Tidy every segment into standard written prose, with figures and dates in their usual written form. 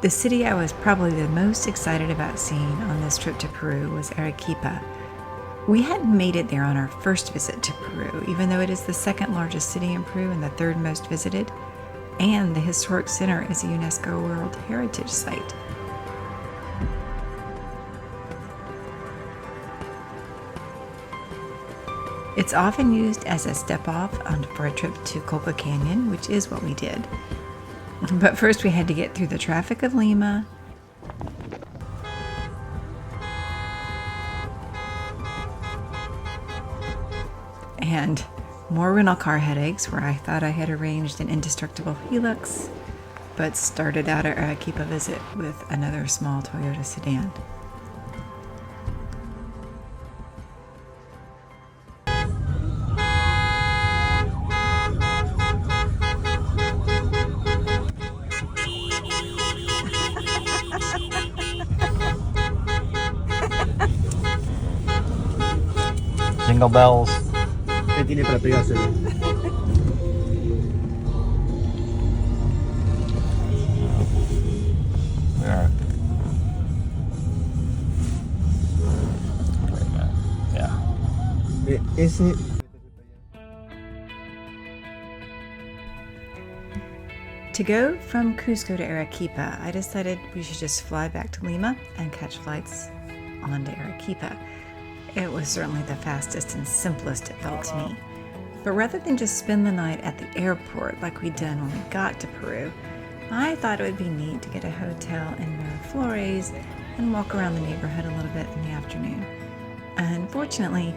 The city I was probably the most excited about seeing on this trip to Peru was Arequipa. We hadn't made it there on our first visit to Peru, even though it is the second largest city in Peru and the third most visited, and the historic center is a UNESCO World Heritage Site. It's often used as a step-off for a trip to Colca Canyon, which is what we did. But first we had to get through the traffic of Lima, and more rental car headaches where I thought I had arranged an indestructible Hilux, but started out our Arequipa visit with another small Toyota sedan. Jingle bells. ¿Qué tiene para pegárselo? There. Yeah. Ese. To go from Cusco to Arequipa, I decided we should just fly back to Lima and catch flights on to Arequipa. It was certainly the fastest and simplest it felt to me. But rather than just spend the night at the airport like we'd done when we got to Peru, I thought it would be neat to get a hotel in Miraflores and walk around the neighborhood a little bit in the afternoon. Unfortunately,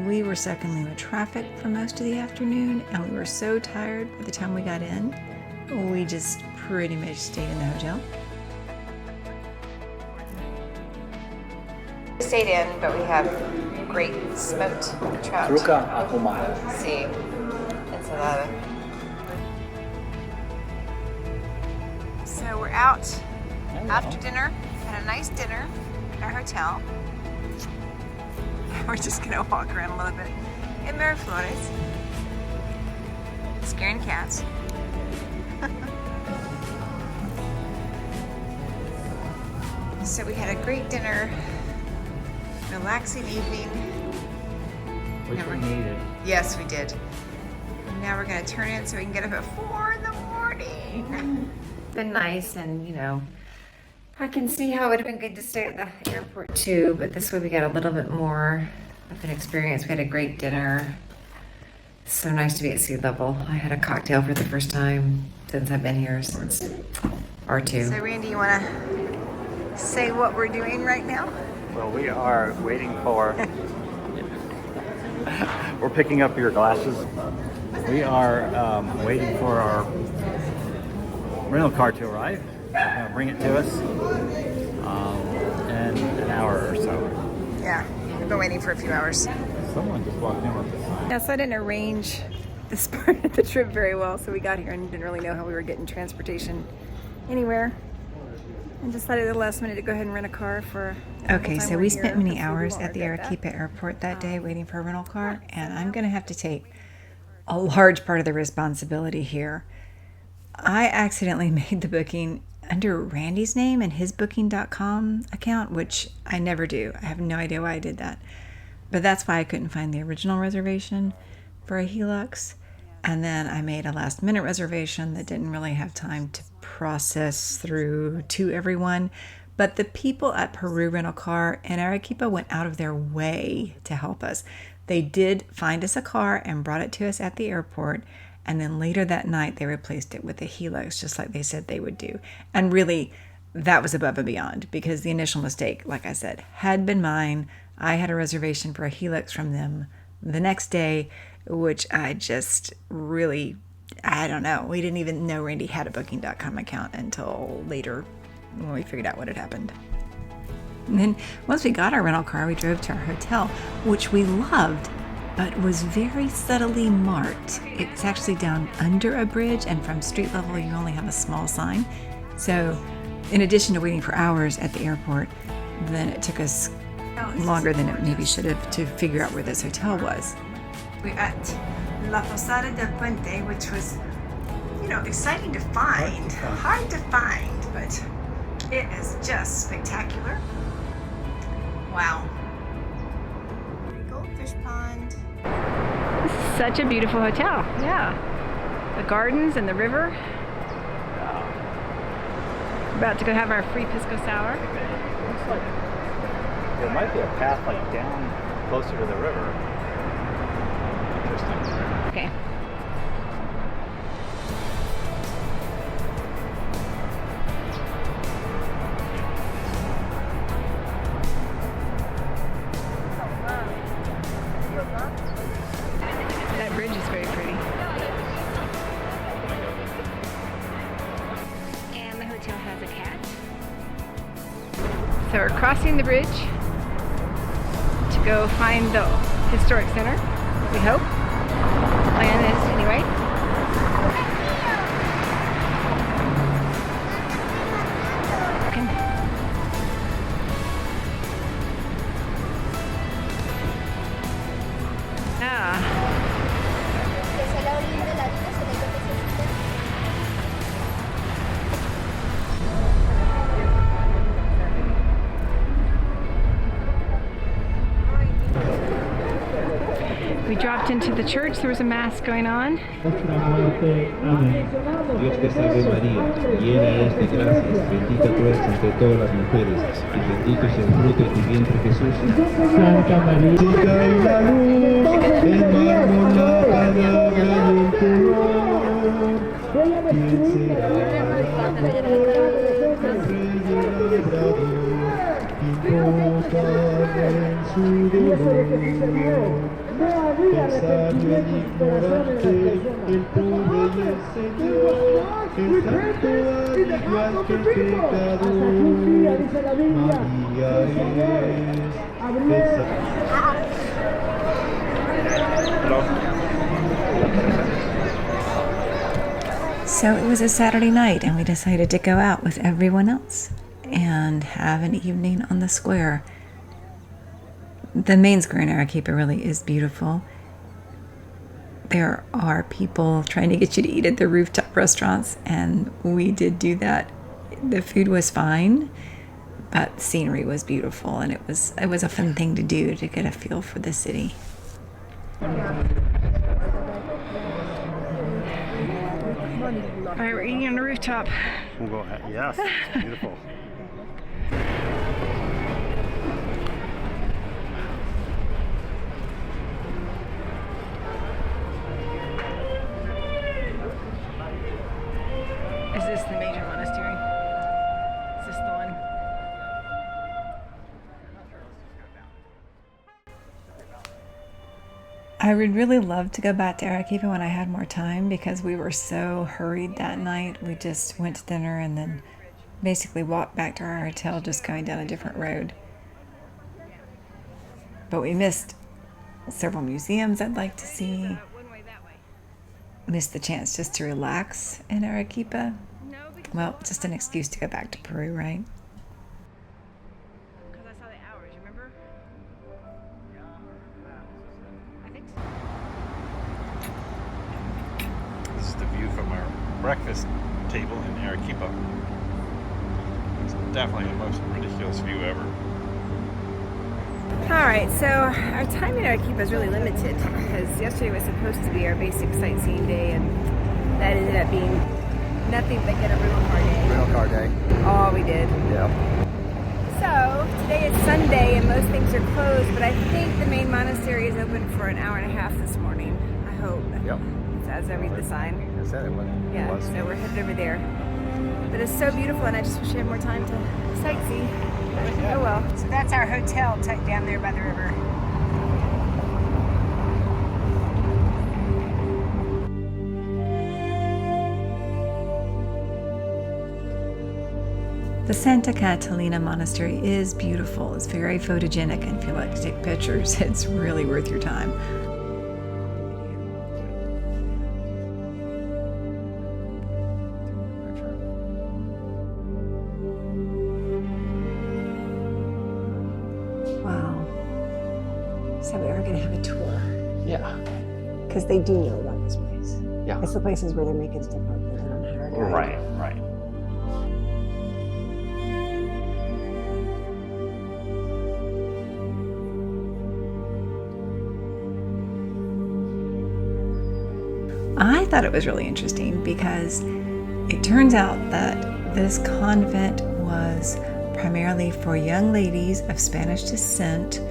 we were stuck in Lima traffic for most of the afternoon, and we were so tired by the time we got in, we just pretty much stayed in the hotel. We stayed in, but we have great smoked trout. Truca ahumada. Sí, ensalada. So we're out after dinner, had a nice dinner at our hotel. We're just gonna walk around a little bit in Miraflores, scaring cats. So we had a great dinner, relaxing evening. Which we needed. Yes, we did. Now we're gonna turn in so we can get up at 4 in the morning. Been nice, and you know, I can see how it would have been good to stay at the airport too, but this way we got a little bit more of an experience. We had a great dinner. So nice to be at sea level. I had a cocktail for the first time since I've been here, since R2. So Randy, you wanna say what we're doing right now? Well, we are waiting for. We're picking up your glasses. We are waiting for our rental car to arrive. They're gonna bring it to us in an hour or so. Yeah, we've been waiting for a few hours. Someone just walked in with a sign. Yeah, so I didn't arrange this part of the trip very well, so we got here and didn't really know how we were getting transportation anywhere. And decided at the last minute to go ahead and rent a car for. Okay, so we spent many hours at the Arequipa airport that day waiting for a rental car, and I'm going to have to take a large part of the responsibility here. I accidentally made the booking under Randy's name and his booking.com account, which I never do. I have no idea why I did that. But that's why I couldn't find the original reservation for a Hilux. And then I made a last minute reservation that didn't really have time to process through to everyone. But the people at Peru Rental Car in Arequipa went out of their way to help us. They did find us a car and brought it to us at the airport. And then later that night, they replaced it with a Hilux, just like they said they would do. And really, that was above and beyond, because the initial mistake, like I said, had been mine. I had a reservation for a Hilux from them the next day, which I just really, I don't know. We didn't even know Randy had a booking.com account until later when we figured out what had happened. And then once we got our rental car, we drove to our hotel, which we loved, but was very subtly marked. It's actually down under a bridge, and from street level, you only have a small sign. So in addition to waiting for hours at the airport, then it took us longer than it maybe should have to figure out where this hotel was. We're at La Posada del Puente, which was, you know, exciting to find. Hard to find, but it is just spectacular. Wow. Goldfish pond. This is such a beautiful hotel. Yeah. The gardens and the river. We're about to go have our free pisco sour. Looks like there might be a path like down closer to the river. Interesting. Okay. That bridge is very pretty. And the hotel has a cat. So we're crossing the bridge to go find the historic center, we hope. Plan is anyway. We dropped into the church. There was a mass going on. Dios te salve María, llena eres de gracias, bendita tú eres entre todas las mujeres, y bendito es el fruto de tu vientre Jesús. Santa María, chica y la luz, el mármol, la palabra y el temor. ¿Quién será la mujer, el rey y el labrador, invocable en su dolor? El sabio, el ignorante, el pobre y el Señor, el santo al igual que el pecador, María es. So it was a Saturday night and we decided to go out with everyone else and have an evening on the square. The main square in Arequipa really is beautiful. There are people trying to get you to eat at the rooftop restaurants, and we did do that. The food was fine, but the scenery was beautiful, and it was a fun thing to do to get a feel for the city. All right, we're eating on the rooftop. We'll go ahead. Yes, beautiful. Is this the major monastery? Is this the one? I would really love to go back to Arequipa when I had more time because we were so hurried that night. We just went to dinner and then basically walked back to our hotel, just going down a different road. But we missed several museums I'd like to see. Missed the chance just to relax in Arequipa. Well, just an excuse to go back to Peru, right? Because I saw the hours, remember? I think so. This is the view from our breakfast table in Arequipa. It's definitely the most ridiculous view ever. Alright, so our time in Arequipa is really limited because yesterday was supposed to be our basic sightseeing day and that ended up being nothing but get a rental car day. Rental car day. All we did. Yeah. So, today is Sunday and most things are closed, but I think the main monastery is open for an hour and a half this morning. I hope. Yep. As I read the sign. I said it was. Yeah, so we're headed over there. But it's so beautiful and I just wish I had more time to sightsee. Oh well. So that's our hotel tucked down there by the river. The Santa Catalina Monastery is beautiful. It's very photogenic, and if you like to take pictures, it's really worth your time. Wow. So we are going to have a tour. Yeah. Because they do know about this place. Yeah. It's the places where they're making stuff up that they don't hire a guide. Right. I thought it was really interesting because it turns out that this convent was primarily for young ladies of Spanish descent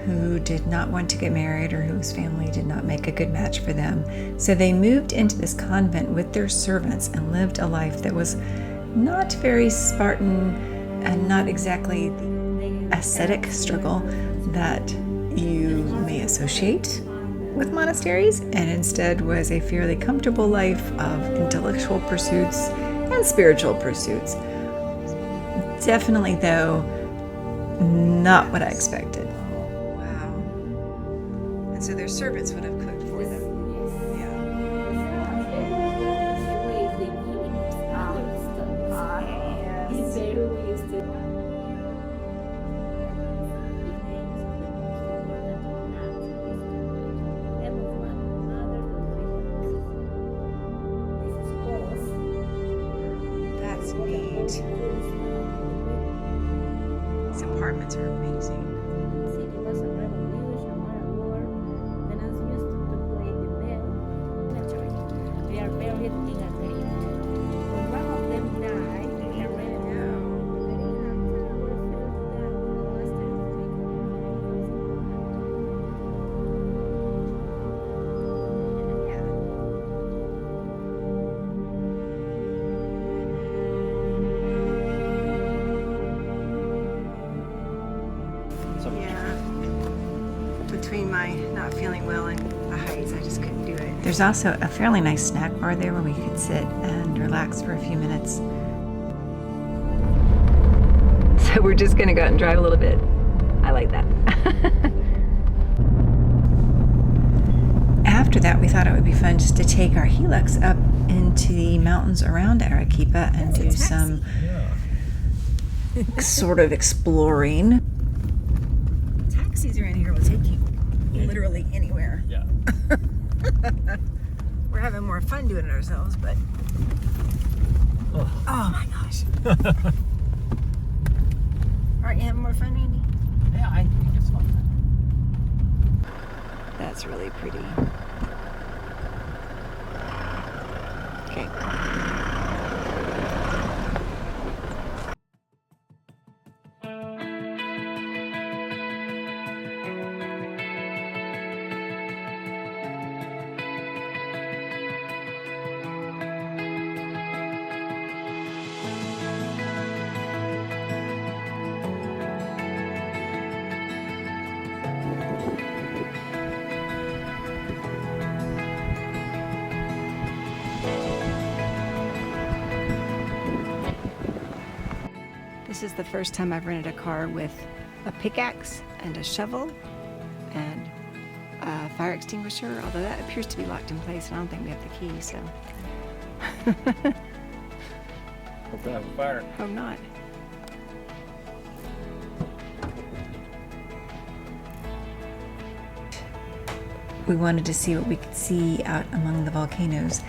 who did not want to get married or whose family did not make a good match for them. So they moved into this convent with their servants and lived a life that was not very Spartan and not exactly the ascetic struggle that you may associate with monasteries, and instead was a fairly comfortable life of intellectual pursuits and spiritual pursuits. Definitely, though, not what I expected. Wow. And so their servants would have cooked for them. That's neat. These apartments are amazing. They are very integrated. When one of them died, they are ready Between my not feeling well and the heights, I just couldn't do it. There's also a fairly nice snack bar there where we could sit and relax for a few minutes. So we're just gonna go out and drive a little bit. I like that. After that, we thought it would be fun just to take our Hilux up into the mountains around Arequipa and do some sort of exploring. Taxis around here will take you literally anywhere. Yeah. We're having more fun doing it ourselves, but oh my gosh. Aren't you having more fun, Andy? Yeah, I think it's fun. That's really pretty. Okay. This is the first time I've rented a car with a pickaxe and a shovel and a fire extinguisher, although that appears to be locked in place and I don't think we have the key, so. Hope they have a fire. Hope not. We wanted to see what we could see out among the volcanoes.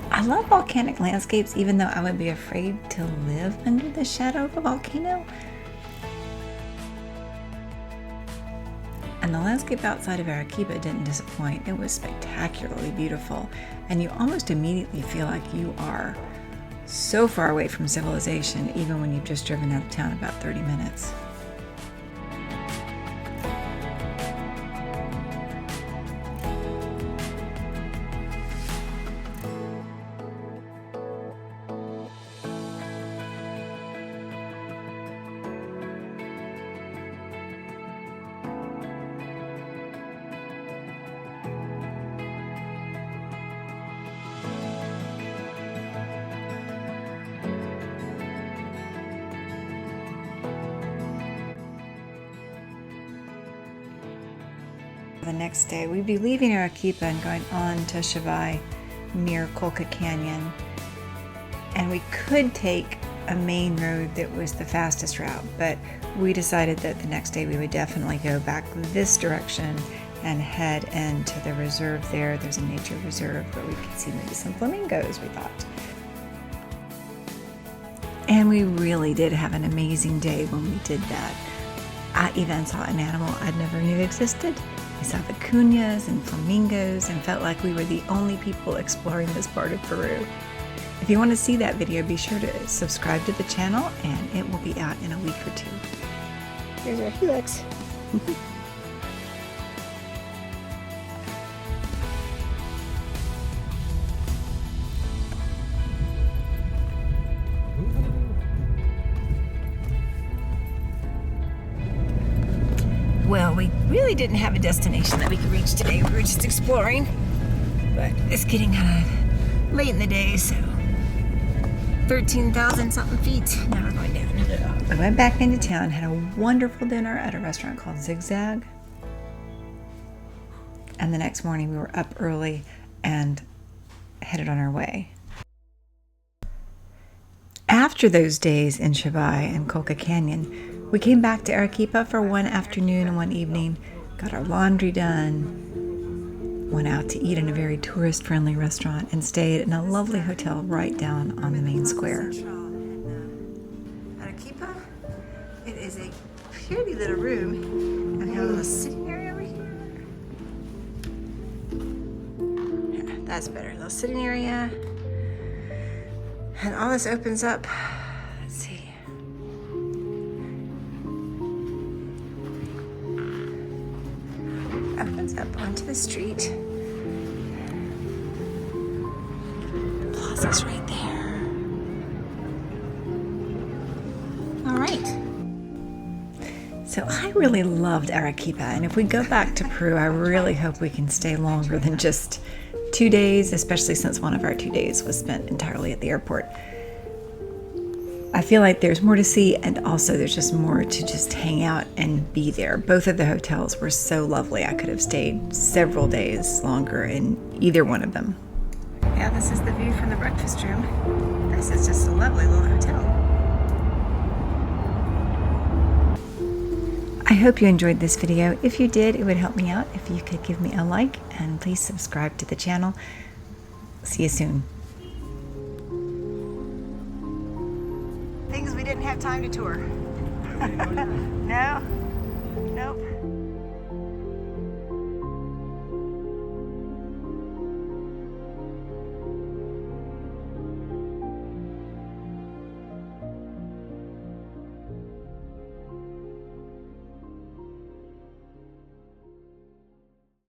I love volcanic landscapes, even though I would be afraid to live under the shadow of a volcano. And the landscape outside of Arequipa didn't disappoint. It was spectacularly beautiful, and you almost immediately feel like you are so far away from civilization, even when you've just driven out of town about 30 minutes. The next day, we'd be leaving Arequipa and going on to Chavay near Colca Canyon. And we could take a main road that was the fastest route, but we decided that the next day we would definitely go back this direction and head into the reserve there. There's a nature reserve where we could see maybe some flamingos, we thought. And we really did have an amazing day when we did that. I even saw an animal I'd never knew existed. We saw vicuñas and flamingos and felt like we were the only people exploring this part of Peru. If you want to see that video, be sure to subscribe to the channel and it will be out in a week or two. Here's our Hilux. Well, we really didn't have a destination that we could reach today. We were just exploring, but it's getting kind of late in the day, so 13,000 something feet. Now we're going down. Yeah. We went back into town, had a wonderful dinner at a restaurant called Zigzag. And the next morning we were up early and headed on our way. After those days in Shabay and Colca Canyon, we came back to Arequipa for one afternoon and one evening, got our laundry done, went out to eat in a very tourist-friendly restaurant, and stayed in a lovely hotel right down on the main square. Arequipa, it is a pretty little room, and we have a little sitting area over here. Yeah, that's better, a little sitting area. And all this opens up, let's see. Opens up onto the street. The plaza's right there. All right. So I really loved Arequipa, and if we go back to Peru, I really hope we can stay longer than just 2 days, especially since one of our 2 days was spent entirely at the airport. I feel like there's more to see, and also there's just more to just hang out and be there. Both of the hotels were so lovely. I could have stayed several days longer in either one of them. Yeah, this is the view from the breakfast room. This is just a lovely little hotel. I hope you enjoyed this video. If you did, it would help me out if you could give me a like, and please subscribe to the channel. See you soon. Things we didn't have time to tour. No? Nope.